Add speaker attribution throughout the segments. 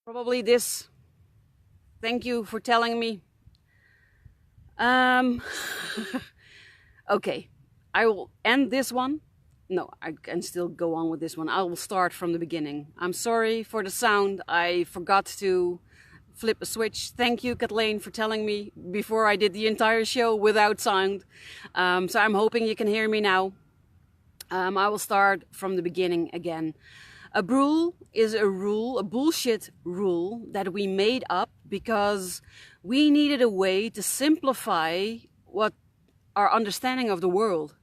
Speaker 1: Probably this. Thank you for telling me. Um, okay, I will end this one. No, I can still go on with this one. I will start from the beginning. I'm sorry for the sound. I forgot to flip a switch. Thank you, Kathleen, for telling me before I did the entire show without sound. So I'm hoping you can hear me now. I will start from the beginning again. A Brule is a rule, a bullshit rule that we made up because we needed a way to simplify what our understanding of the world.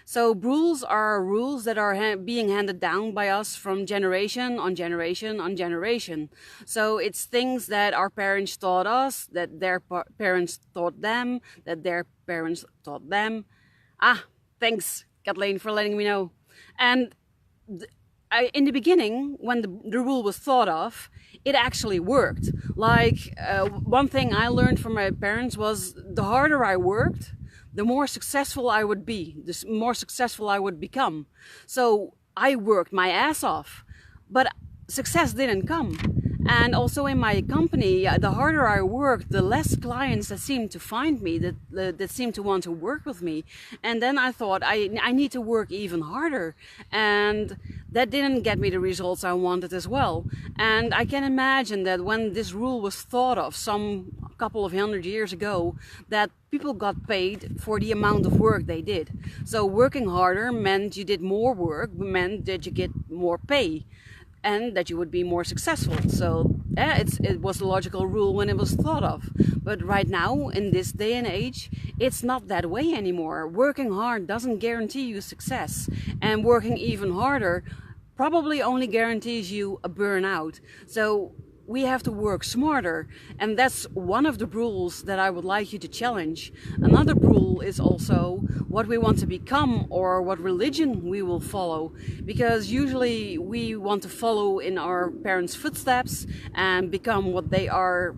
Speaker 1: So Brules are rules that are being handed down by us from generation on generation on generation. So it's things that our parents taught us, that their parents taught them, that their parents taught them. Thanks, Kathleen, for letting me know. And in the beginning, when the rule was thought of, it actually worked. Like, one thing I learned from my parents was the harder I worked, the more successful I would be, the more successful I would become. So I worked my ass off, but success didn't come. And also in my company, the harder I worked, the less clients that seemed to find me, that seemed to want to work with me. And then I thought, I need to work even harder. And that didn't get me the results I wanted as well. And I can imagine that when this rule was thought of some couple of 100 years ago, that people got paid for the amount of work they did. So working harder meant you did more work, meant that you get more pay, and that you would be more successful. So it was a logical rule when it was thought of. But right now, in this day and age, it's not that way anymore. Working hard doesn't guarantee you success. And working even harder probably only guarantees you a burnout. So we have to work smarter, and that's one of the rules that I would like you to challenge. Another rule is also what we want to become or what religion we will follow, because usually we want to follow in our parents' footsteps and become what they are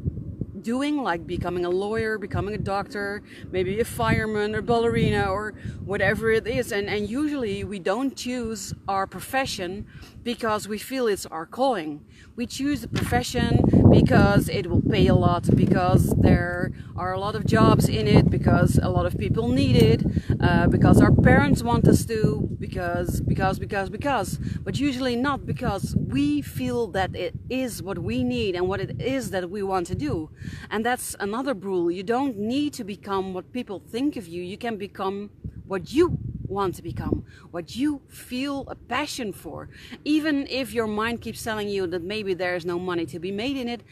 Speaker 1: doing, like becoming a lawyer, becoming a doctor, maybe a fireman or ballerina or whatever it is. And usually we don't choose our profession because we feel it's our calling. We choose the profession because it will pay a lot, because there are a lot of jobs in it, because a lot of people need it, because our parents want us to, because, but usually not because we feel that it is what we need and what it is that we want to do. And that's another rule. You don't need to become what people think of you. You can become what you want to become, what you feel a passion for. Even if your mind keeps telling you that maybe there's no money to be made in it,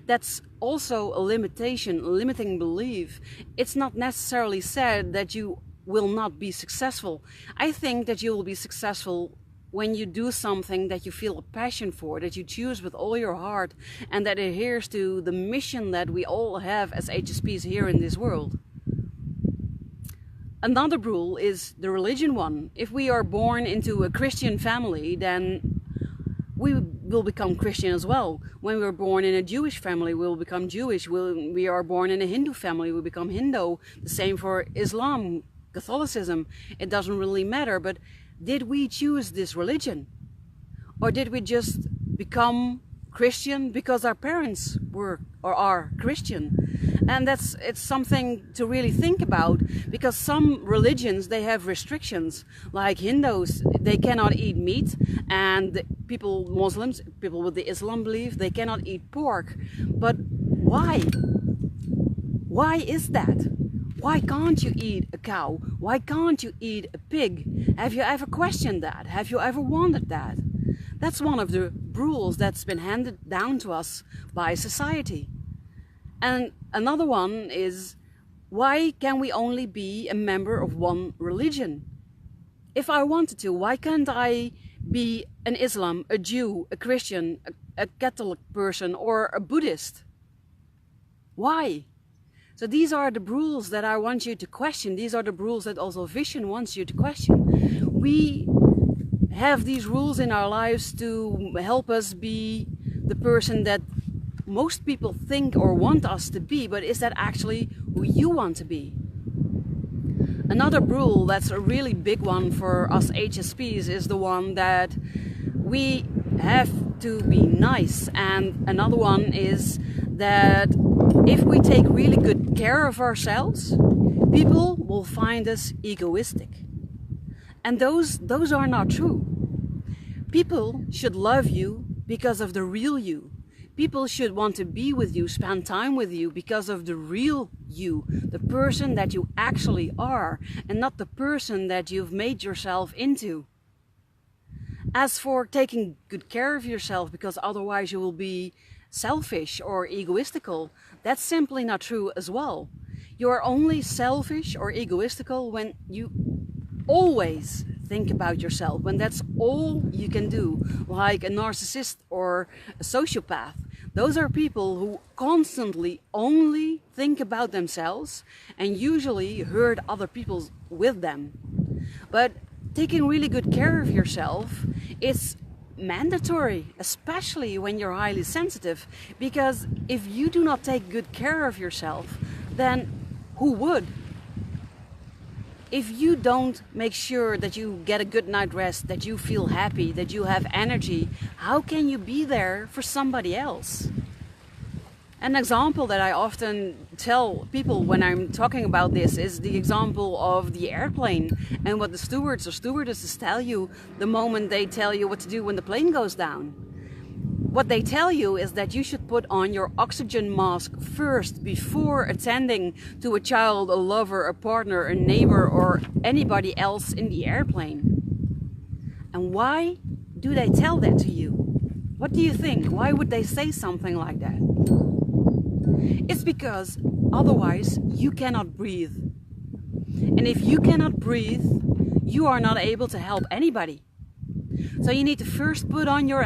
Speaker 1: that's also a limitation, a limiting belief. It's not necessarily said that you will not be successful. I think that you will be successful when you do something that you feel a passion for, that you choose with all your heart, and that adheres to the mission that we all have as HSPs here in this world. Another rule is the religion one. If we are born into a Christian family, then we will become Christian as well. When we're born in a Jewish family, we'll become Jewish. When we are born in a Hindu family, we become Hindu. The same for Islam, Catholicism. It doesn't really matter, but did we choose this religion? Or did we just become Christian because our parents were or are Christian? And it's something to really think about, because some religions, they have restrictions. Like Hindus, they cannot eat meat, and Muslims, people with the Islam belief, they cannot eat pork. But why? Why is that? Why can't you eat a cow? Why can't you eat a pig? Have you ever questioned that? Have you ever wondered that? That's one of the rules that's been handed down to us by society. And another one is, why can we only be a member of one religion? If I wanted to, why can't I be an Islam, a Jew, a Christian, a Catholic person, or a Buddhist? Why? So these are the rules that I want you to question. These are the rules that also Vision wants you to question. We have these rules in our lives to help us be the person that most people think or want us to be, but is that actually who you want to be? Another rule that's a really big one for us HSPs is the one that we have to be nice. And another one is that if we take really good care of ourselves, people will find us egoistic. And those are not true. People should love you because of the real you. People should want to be with you, spend time with you because of the real you, the person that you actually are, and not the person that you've made yourself into. As for taking good care of yourself because otherwise you will be selfish or egoistical, that's simply not true as well. You are only selfish or egoistical when you always think about yourself, when that's all you can do, like a narcissist or a sociopath. Those are people who constantly only think about themselves and usually hurt other people with them. But taking really good care of yourself is mandatory, especially when you're highly sensitive, because if you do not take good care of yourself, then who would? If you don't make sure that you get a good night rest, that you feel happy, that you have energy, how can you be there for somebody else? An example that I often tell people when I'm talking about this is the example of the airplane and what the stewards or stewardesses tell you the moment they tell you what to do when the plane goes down. What they tell you is that you should put on your oxygen mask first before attending to a child, a lover, a partner, a neighbor, or anybody else in the airplane. And why do they tell that to you? What do you think? Why would they say something like that? It's because otherwise you cannot breathe. And if you cannot breathe, you are not able to help anybody. So you need to first put on your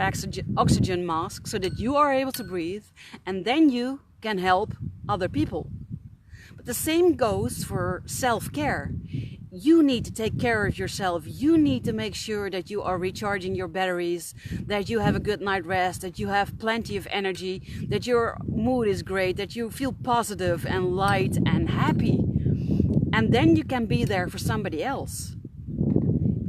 Speaker 1: oxygen mask so that you are able to breathe, and then you can help other people. But the same goes for self-care. You need to take care of yourself. You need to make sure that you are recharging your batteries, that you have a good night rest, that you have plenty of energy, that your mood is great, that you feel positive and light and happy. And then you can be there for somebody else.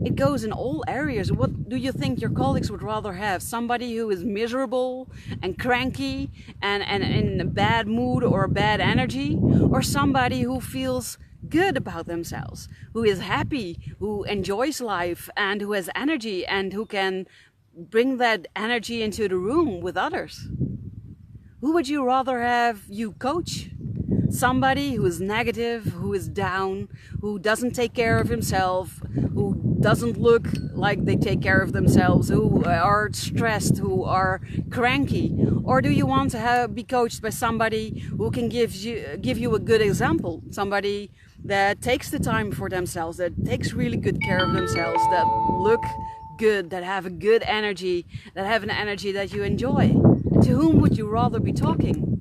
Speaker 1: It goes in all areas. What do you think your colleagues would rather have? Somebody who is miserable and cranky and in a bad mood or bad energy? Or somebody who feels good about themselves, who is happy, who enjoys life and who has energy and who can bring that energy into the room with others? Who would you rather have you coach? Somebody who is negative, who is down, who doesn't take care of himself, who doesn't look like they take care of themselves, who are stressed, who are cranky? Or do you want to be coached by somebody who can give you a good example? Somebody that takes the time for themselves, that takes really good care of themselves, that look good, that have a good energy, that have an energy that you enjoy. To whom would you rather be talking?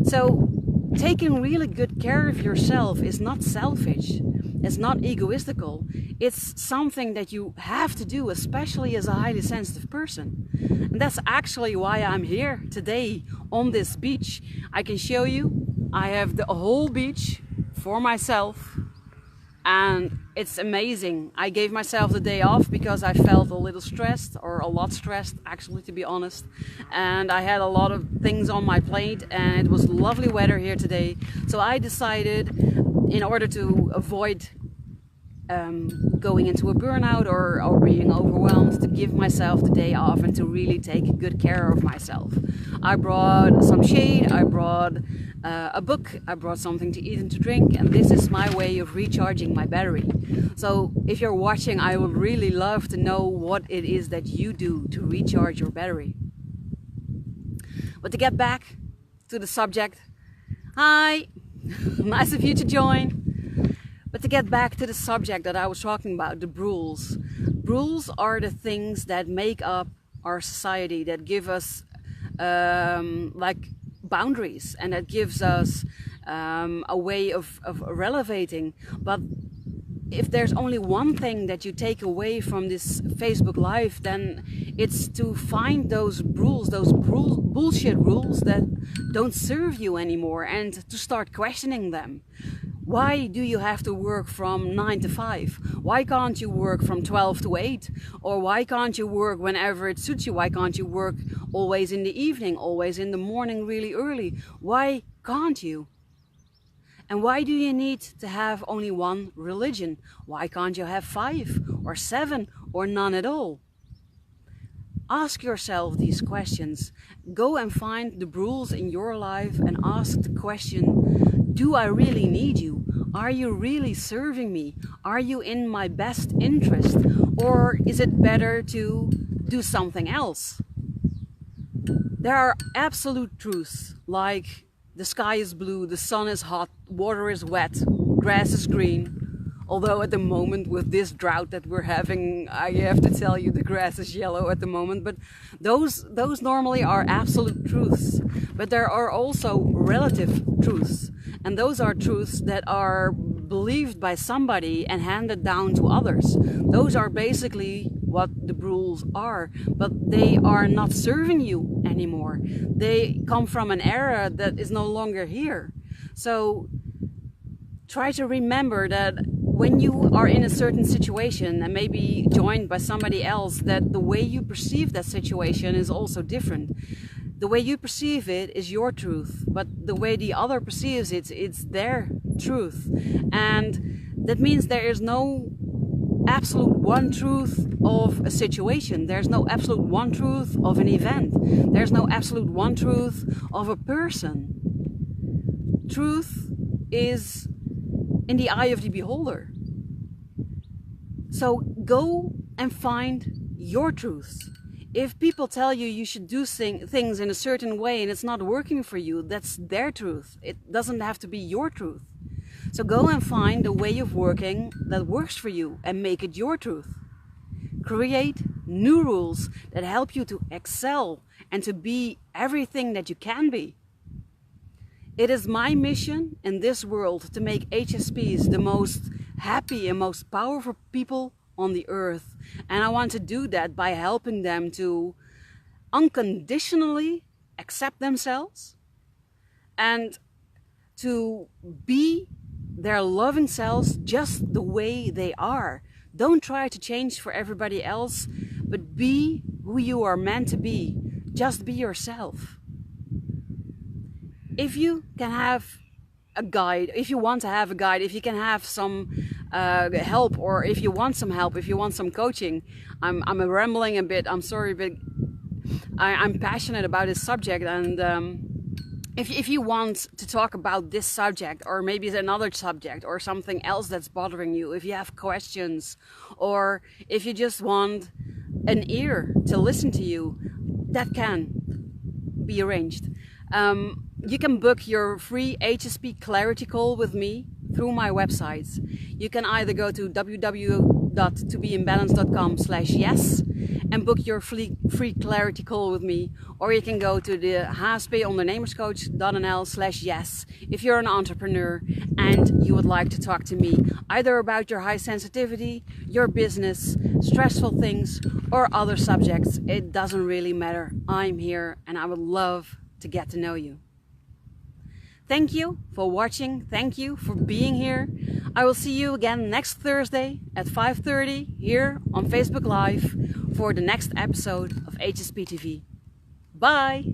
Speaker 1: So taking really good care of yourself is not selfish, it's not egoistical, it's something that you have to do, especially as a highly sensitive person. And that's actually why I'm here today on this beach. I can show you, I have the whole beach for myself and it's amazing. I gave myself the day off because I felt a little stressed, or a lot stressed actually, to be honest, and I had a lot of things on my plate and it was lovely weather here today. So I decided, in order to avoid going into a burnout or being overwhelmed, to give myself the day off and to really take good care of myself. I brought some shade, I brought a book, I brought something to eat and to drink, and this is my way of recharging my battery. So if you're watching, I would really love to know what it is that you do to recharge your battery. But to get back to the subject, hi, nice of you to join. But to get back to the subject that I was talking about, the Brules. Brules are the things that make up our society, that give us like boundaries, and that gives us a way of relevating. But if there's only one thing that you take away from this Facebook Live, then it's to find those rules, those bullshit rules that don't serve you anymore, and to start questioning them. Why do you have to work from 9 to 5? Why can't you work from 12 to 8? Or why can't you work whenever it suits you? Why can't you work always in the evening, always in the morning really early? Why can't you? And why do you need to have only one religion? Why can't you have 5 or 7 or none at all? Ask yourself these questions. Go and find the Brules in your life and ask the question, do I really need you? Are you really serving me? Are you in my best interest? Or is it better to do something else? There are absolute truths like the sky is blue, the sun is hot, water is wet, grass is green. Although at the moment with this drought that we're having, I have to tell you the grass is yellow at the moment, but those normally are absolute truths. But there are also relative truths, and those are truths that are believed by somebody and handed down to others. Those are basically what the Brules are, but they are not serving you anymore. They come from an era that is no longer here. So try to remember that when you are in a certain situation and maybe joined by somebody else, that the way you perceive that situation is also different. The way you perceive it is your truth, but the way the other perceives it, it's their truth. And that means there is no absolute one truth of a situation. There's no absolute one truth of an event. There's no absolute one truth of a person. Truth is in the eye of the beholder. So go and find your truth. If people tell you you should do things in a certain way and it's not working for you, that's their truth. It doesn't have to be your truth. So go and find a way of working that works for you and make it your truth. Create new rules that help you to excel and to be everything that you can be. It is my mission in this world to make HSPs the most happy and most powerful people on the earth. And I want to do that by helping them to unconditionally accept themselves and to be their loving selves just the way they are. Don't try to change for everybody else, but be who you are meant to be. Just be yourself. If you can have a guide, if you want to have a guide, if you can have some help, or if you want some help, if you want some coaching, I'm rambling a bit, I'm sorry, but I'm passionate about this subject, and if you want to talk about this subject, or maybe it's another subject, or something else that's bothering you, if you have questions, or if you just want an ear to listen to you, that can be arranged. You can book your free HSP clarity call with me through my websites. You can either go to www.tobeimbalance.com/yes and book your free clarity call with me, or you can go to the hspondernemerscoach.nl/yes if you're an entrepreneur and you would like to talk to me either about your high sensitivity, your business, stressful things, or other subjects. It doesn't really matter. I'm here and I would love to get to know you. Thank you for watching. Thank you for being here. I will see you again next Thursday at 5:30 here on Facebook Live for the next episode of HSP TV. Bye!